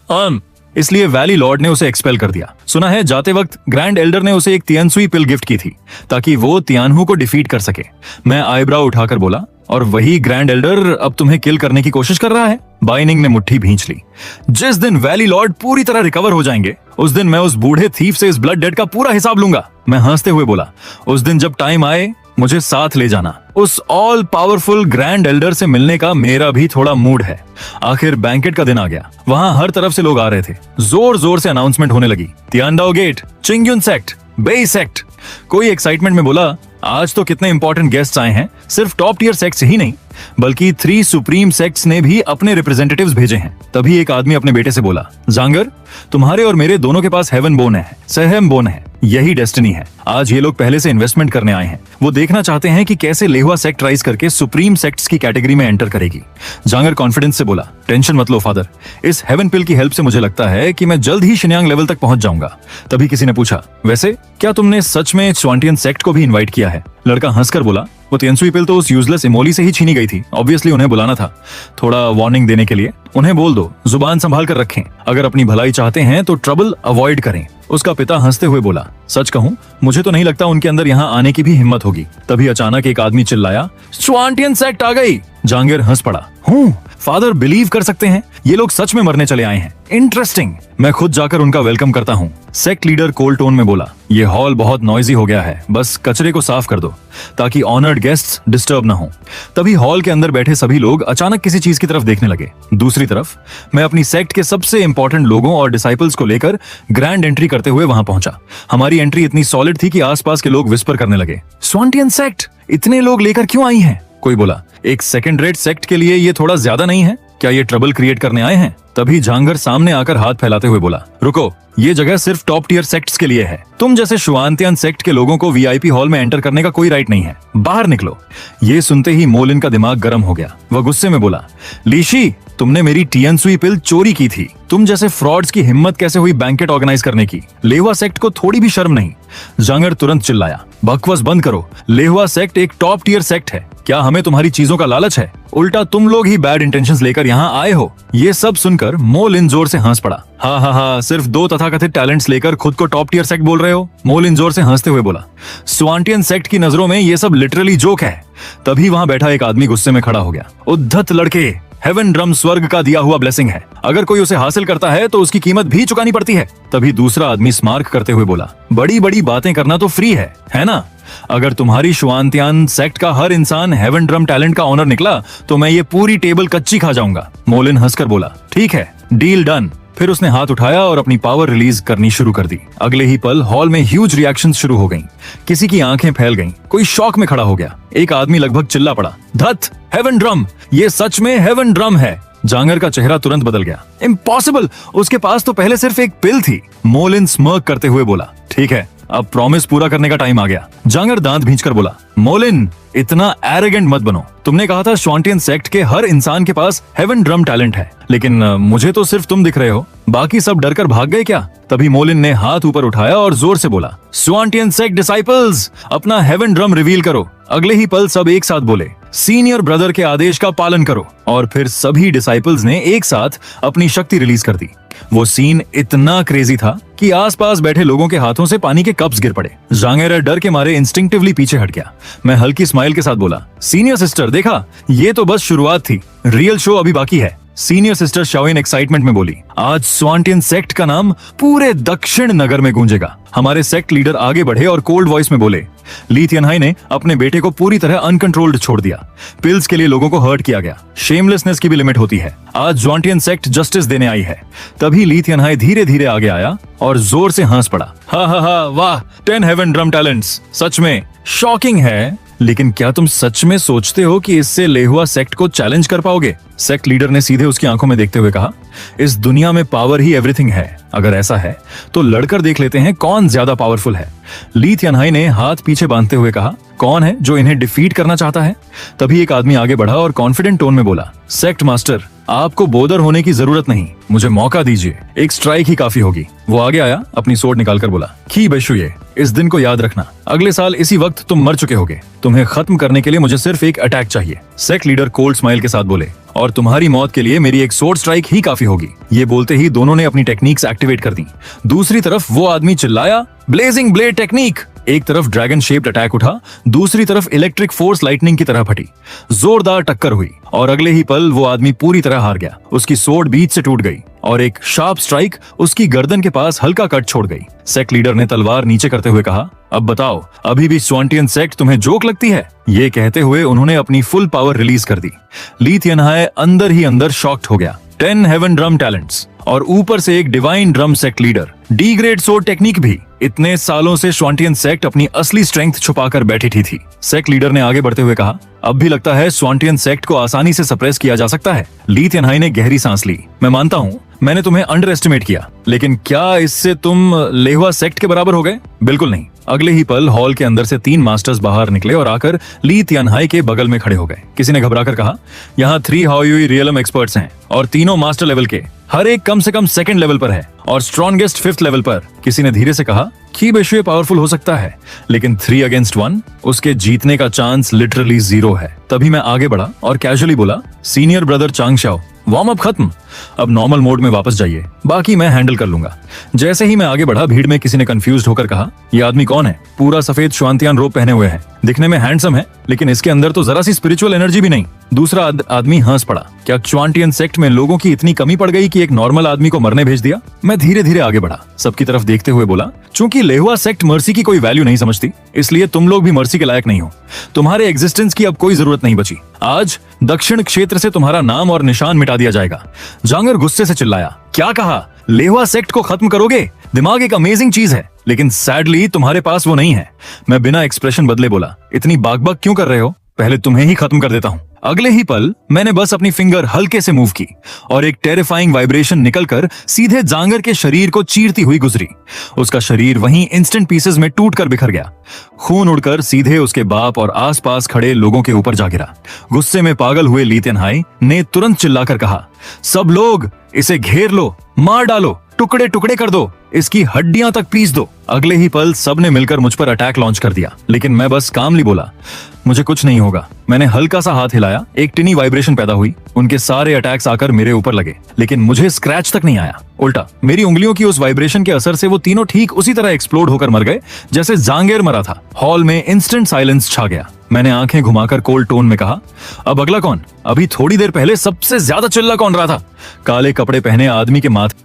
इसलिए वैली लॉर्ड ने उसे एक्सपेल कर दिया। सुना है जाते वक्त ग्रैंड एल्डर ने उसे एक तियानसुई पिल गिफ्ट की थी ताकि वो तियानहू को डिफीट कर सके। मैं आईब्राउ उठाकर बोला, और वही ग्रैंड एल्डर अब तुम्हें किल करने की कोशिश कर रहा है? बाइनिंग ने मुट्ठी भींच ली। जिस दिन वैली लॉर्ड पूरी तरह रिकवर हो जाएंगे, उस दिन मैं उस बूढ़े थीफ से इस ब्लड डेट का पूरा हिसाब लूंगा। मैं हंसते हुए बोला, उस दिन जब टाइम आए मुझे साथ ले जाना। उस ऑल पावरफुल ग्रैंड एल्डर से मिलने का मेरा भी थोड़ा मूड है। आखिर बैंकेट का दिन आ गया। वहां हर तरफ से लोग आ रहे थे। जोर जोर से अनाउंसमेंट होने लगी, तियानडाओ गेट, चिंग्युन सेक्ट, बेई सेक्ट। कोई एक्साइटमेंट में बोला, आज तो कितने इंपॉर्टेंट गेस्ट्स आए हैं। सिर्फ टॉप टियर सेक्ट्स ही नहीं, बल्कि 3 सुप्रीम सेक्ट्स ने भी अपने रिप्रेजेंटेटिव्स भेजे हैं। तभी एक आदमी अपने बेटे से बोला, जांगर तुम्हारे और मेरे दोनों के पास हेवन बोन है, सहम बोन है, यही डेस्टिनी है। आज ये लोग पहले से इन्वेस्टमेंट करने आए हैं। वो देखना चाहते हैं कि कैसे लेहुआ सेक्ट राइज करके सुप्रीम सेक्ट्स की कैटेगरी में एंटर करेगी। जांगर कॉन्फिडेंस से बोला, टेंशन मत लो फादर, इस हेवन पिल की हेल्प से मुझे लगता है कि मैं जल्द ही शिन्यांग लेवल तक पहुंच जाऊंगा। तभी किसी ने पूछा, वैसे क्या तुमने सच में स्वांटियन सेक्ट को भी इन्वाइट किया है? लड़का हंसकर बोला, वो तियानसुई पिल तो उस यूजलेस इमोली से ही छीनी गई थी। ऑब्वियसली उन्हें बुलाना था, थोड़ा वार्निंग देने के लिए। उन्हें बोल दो जुबान संभाल कर रखें, अगर अपनी भलाई चाहते हैं तो ट्रबल अवॉइड करें। उसका पिता हंसते हुए बोला, सच कहूं मुझे तो नहीं लगता उनके अंदर यहाँ आने की भी हिम्मत होगी। तभी अचानक एक आदमी चिल्लाया, स्वांटियन सेक्ट आ गई। जहांगीर हंस पड़ा। हूँ फादर, बिलीव कर सकते हैं ये लोग सच में मरने चले आए हैं। इंटरेस्टिंग, मैं खुद जाकर उनका वेलकम करता हूँ। सेक्ट लीडर कोल्ड टोन में बोला, ये हॉल बहुत नॉइजी हो गया है, बस कचरे को साफ कर दो ताकि ऑनर्ड गेस्ट्स डिस्टर्ब ना हो। तभी हॉल के अंदर बैठे सभी लोग अचानक किसी चीज की तरफ देखने लगे। दूसरी तरफ मैं अपनी सेक्ट के सबसे इंपॉर्टेंट लोगों और डिसाइपल्स को लेकर ग्रैंड एंट्री करते हुए वहां पहुंचा। हमारी एंट्री इतनी सॉलिड थी कि आसपास के लोग विस्पर करने लगे, स्वांटियन सेक्ट इतने लोग लेकर क्यों आई हैं? कोई बोला, एक सेकंड रेट सेक्ट के लिए ये थोड़ा ज्यादा नहीं है क्या? ये ट्रबल क्रिएट करने आए हैं? तभी जहांगीर सामने आकर हाथ फैलाते हुए बोला, रुको, ये जगह सिर्फ टॉप टियर सेक्ट्स के लिए है। तुम जैसे शुआंतियन सेक्ट के लोगों को वीआईपी हॉल में एंटर करने का कोई राइट नहीं है, बाहर निकलो। ये सुनते ही मोलिन का दिमाग गर्म हो गया। वह गुस्से में बोला, लीशी, तुमने मेरी टियनसुई पिल चोरी की थी। तुम जैसे फ्रॉड्स की हिम्मत कैसे हुई बैंकेट ऑर्गेनाइज करने की? लेहुआ सेक्ट को थोड़ी भी शर्म नहीं? जहांगीर तुरंत चिल्लाया, बकवास बंद करो, लेहुआ सेक्ट एक टॉप टियर सेक्ट है। क्या हमें तुम्हारी चीजों का लालच है? उल्टा तुम लोग ही बैड इंटेंशंस लेकर यहाँ आए हो। ये सब सुनकर मोलिन जोर से हंस पड़ा। हाँ, सिर्फ 2 तथाकथित टैलेंट्स लेकर खुद को टॉप टियर सेक्ट बोल रहे हो? मोलिन जोर से हंसते हुए बोला, स्वांटियन सेक्ट की नजरों में ये सब लिटरली जोक है। तभी वहां बैठा एक आदमी गुस्से में खड़ा हो गया, उद्धत लड़के, हेवन ड्रम स्वर्ग का दिया हुआ ब्लेसिंग है, अगर कोई उसे हासिल करता है तो उसकी कीमत भी चुकानी पड़ती है। तभी दूसरा आदमी स्मार्क करते हुए बोला, बड़ी बड़ी बातें करना तो फ्री है ना? अगर तुम्हारी शुआंतियान सेक्ट का हर इंसान हेवन ड्रम टैलेंट का ऑनर निकला तो मैं ये पूरी टेबल कच्ची खा जाऊंगा। मोलिन हंसकर बोला, ठीक है, डील डन। फिर उसने हाथ उठाया और अपनी पावर रिलीज करनी शुरू कर दी। अगले ही पल हॉल में ह्यूज रिएक्शंस शुरू हो गईं। किसी की आंखें फैल गईं, कोई शॉक में खड़ा हो गया। एक आदमी लगभग चिल्ला पड़ा, धत, हेवन ड्रम, ये सच में हेवन ड्रम है। जहांगीर का चेहरा तुरंत बदल गया। इम्पॉसिबल, उसके पास तो पहले सिर्फ एक पिल थी। मोलिन स्मर्क करते हुए बोला, ठीक है, अब प्रॉमिस पूरा करने का टाइम आ गया। जहांगीर दांत भींचकर बोला, मोलिन, इतना एरोगेंट मत बनो। तुमने कहा था स्वांटियन सेक्ट के हर इंसान के पास हेवन ड्रम टैलेंट है, लेकिन मुझे तो सिर्फ तुम दिख रहे हो, बाकी सब डरकर भाग गए क्या? तभी मोलिन ने हाथ ऊपर उठाया और जोर से बोला, स्वांटियन सेक्ट डिसाइपल्स, अपना हेवन ड्रम रिवील करो। अगले ही पल सब एक साथ बोले, सीनियर ब्रदर के आदेश का पालन करो। और फिर सभी डिसाइपल्स ने एक साथ अपनी शक्ति रिलीज कर दी। वो सीन इतना क्रेजी था कि आसपास बैठे लोगों के हाथों से पानी के कप्स गिर पड़े। जहांगीर डर के मारे इंस्टिंक्टिवली पीछे हट गया। मैं हल्की स्माइल के साथ बोला, सीनियर सिस्टर, देखा, ये तो बस शुरुआत थी, रियल शो अभी बाकी है। सीनियर सिस्टर शाओइन एक्साइटमेंट में बोली, आज स्वांटियन सेक्ट का नाम पूरे दक्षिण नगर में गूंजेगा। हमारे सेक्ट लीडर आगे बढ़े और कोल्ड वॉइस में बोले, ली तियानहाई ने अपने बेटे को पूरी तरह अनकंट्रोल्ड छोड़ दिया। पिल्स के लिए लोगों को हर्ट किया गया। शेमलेसनेस की भी लिमिट होती है। आज स्वांटियन सेक्ट जस्टिस देने आई है। तभी ली तियानहाई धीरे धीरे आगे आया और जोर से हंस पड़ा। हा, वाह, 10 हेवन ड्रम टैलेंट्स, सच में शॉकिंग है। लेकिन क्या तुम सच में सोचते हो कि इससे लेहुआ सेक्ट को चैलेंज कर पाओगे? सेक्ट लीडर ने सीधे उसकी आंखों में देखते हुए कहा, इस दुनिया में पावर ही एवरीथिंग है। अगर ऐसा है तो लड़कर देख लेते हैं कौन ज्यादा पावरफुल है। ली तियानहाई ने हाथ पीछे बांधते हुए कहा, कौन है जो इन्हें डिफीट करना चाहता है? तभी एक आदमी आगे बढ़ा और कॉन्फिडेंट टोन में बोला, सेक्ट मास्टर, आपको बोदर होने की जरूरत नहीं, मुझे मौका दीजिए, एक स्ट्राइक ही काफी होगी। वो आगे आया, अपनी सोर्ड निकालकर बोला, खी बेशुए, इस दिन को याद रखना, अगले साल इसी वक्त तुम मर चुके होगे। तुम्हें खत्म करने के लिए मुझे सिर्फ एक अटैक चाहिए। सेक्ट लीडर कोल्ड स्माइल के साथ बोले, और तुम्हारी मौत के लिए मेरी एक सोर्ड स्ट्राइक ही काफी होगी। ये बोलते ही दोनों ने अपनी टेक्निक्स एक्टिवेट कर दी। दूसरी तरफ वो आदमी चिल्लाया, ब्लेजिंग ब्लेड टेक्निक। एक तरफ ड्रैगन शेप्ड अटैक उठा, दूसरी तरफ इलेक्ट्रिक फोर्स लाइटनिंग की तरह फटी। जोरदार टक्कर हुई और अगले ही पल वो आदमी पूरी तरह हार गया। उसकी सोर्ड बीच से टूट गई और एक शार्प स्ट्राइक उसकी गर्दन के पास हल्का कट छोड़ गई। सेक्ट लीडर ने तलवार नीचे करते हुए कहा, अब बताओ, अभी भी स्वांटियन सेक्ट तुम्हें जोक लगती है? ये कहते हुए उन्होंने अपनी फुल पावर रिलीज कर दी। ली तियानहाई अंदर ही अंदर शॉक्ड हो गया। 10 हेवन ड्रम टैलेंट्स और ऊपर से एक divine drum sect leader, D grade sword technique भी। इतने सालों से स्वांटियन सेक्ट अपनी असली स्ट्रेंथ छुपाकर बैठी थी। सेक्ट लीडर ने आगे बढ़ते हुए कहा, अब भी लगता है स्वांटियन सेक्ट को आसानी से सप्रेस किया जा सकता है। ली तियानहाई ने गहरी सांस ली। मैं मानता हूँ मैंने तुम्हें अंडर एस्टिमेट किया, लेकिन क्या इससे तुम लेहुआ सेक्ट के बराबर हो गए? बिल्कुल नहीं। अगले ही पल हॉल के अंदर से 3 मास्टर्स बाहर निकले और आकर ली तियानहाई के बगल में खड़े हो गए। किसी ने घबराकर कहा, यहाँ 3 हाओयुई रियलम एक्सपर्ट्स हैं और तीनों मास्टर लेवल के, हर एक कम से कम 2nd लेवल पर है और स्ट्रॉन्गेस्ट 5th लेवल पर। किसी ने धीरे से कहा, की बेशुए पावरफुल हो सकता है, लेकिन 3 अगेंस्ट 1 उसके जीतने का चांस लिटरली 0 है। तभी मैं आगे बढ़ा और कैजुअली बोला, सीनियर ब्रदर चांग शाओ, वार्म अप खत्म, अब नॉर्मल मोड में वापस जाइए, बाकी मैं हैंडल कर लूंगा। जैसे ही मैं आगे बढ़ा, भीड़ में किसी ने कंफ्यूज्ड होकर कहा, ये आदमी कौन है? पूरा सफेद श्वांतियान रोब पहने हुए है, दिखने में हैंडसम है, लेकिन इसके अंदर तो जरा सी स्पिरिचुअल एनर्जी भी नहीं। दूसरा आदमी हंस पड़ा। क्या च्वांटियन सेक्ट में लोगों की इतनी कमी पड़ गई कि एक नॉर्मल आदमी को मरने भेज दिया? मैं धीरे धीरे आगे बढ़ा, सबकी तरफ देखते हुए बोला, चूंकि लेहुआ सेक्ट मर्सी की कोई वैल्यू नहीं समझती, इसलिए तुम लोग भी मर्सी के लायक नहीं हो। तुम्हारे एग्जिस्टेंस की अब कोई जरूरत नहीं बची। आज दक्षिण क्षेत्र से तुम्हारा नाम और निशान मिटा दिया जाएगा। जांगर गुस्से से चिल्लाया, क्या कहा? लेहुआ सेक्ट को खत्म करोगे? दिमाग एक अमेजिंग चीज है, लेकिन सैडली तुम्हारे पास वो नहीं है। मैं बिना एक्सप्रेशन बदले बोला, इतनी बाग क्यों कर रहे हो? पहले तुम्हें ही खत्म कर देता हूं। अगले ही पल मैंने बस अपनी फिंगर हल्के से मूव की और एक टेरिफाइंग वाइब्रेशन निकलकर सीधे जांगर के शरीर को चीरती हुई गुजरी। उसका शरीर वहीं इंस्टेंट पीसेस में टूटकर बिखर गया। खून उड़कर सीधे उसके बाप और आसपास खड़े लोगों के ऊपर जा गिरा। गुस्से में पागल हुए ली तेनहाई ने तुरंत चिल्लाकर कहा, सब लोग इसे घेर लो, मार डालो, टुकड़े टुकड़े कर दो, इसकी हड्डियां तक पीस दो। अगले ही पल सबने मिलकर मुझ पर अटैक लॉन्च कर दिया, लेकिन मैं बस कामली बोला, मुझे कुछ नहीं होगा। मैंने हल्का सा हाथ हिलाया, एक टिनी वाइब्रेशन पैदा हुई। उनके सारे अटैक्स आकर मेरे ऊपर लगे, लेकिन मुझे स्क्रैच तक नहीं आया। उल्टा मेरी उंगलियों की उस वाइब्रेशन के असर से वो तीनों ठीक उसी तरह एक्सप्लोड होकर मर गए जैसे जांगेर मरा था। हॉल में इंस्टेंट साइलेंस छा गया। मैंने आंखें घुमाकर कोल्ड टोन में कहा, अब अगला कौन? अभी थोड़ी देर पहले सबसे ज्यादा चिल्ला कौन रहा था? काले कपड़े पहने आदमी के माथे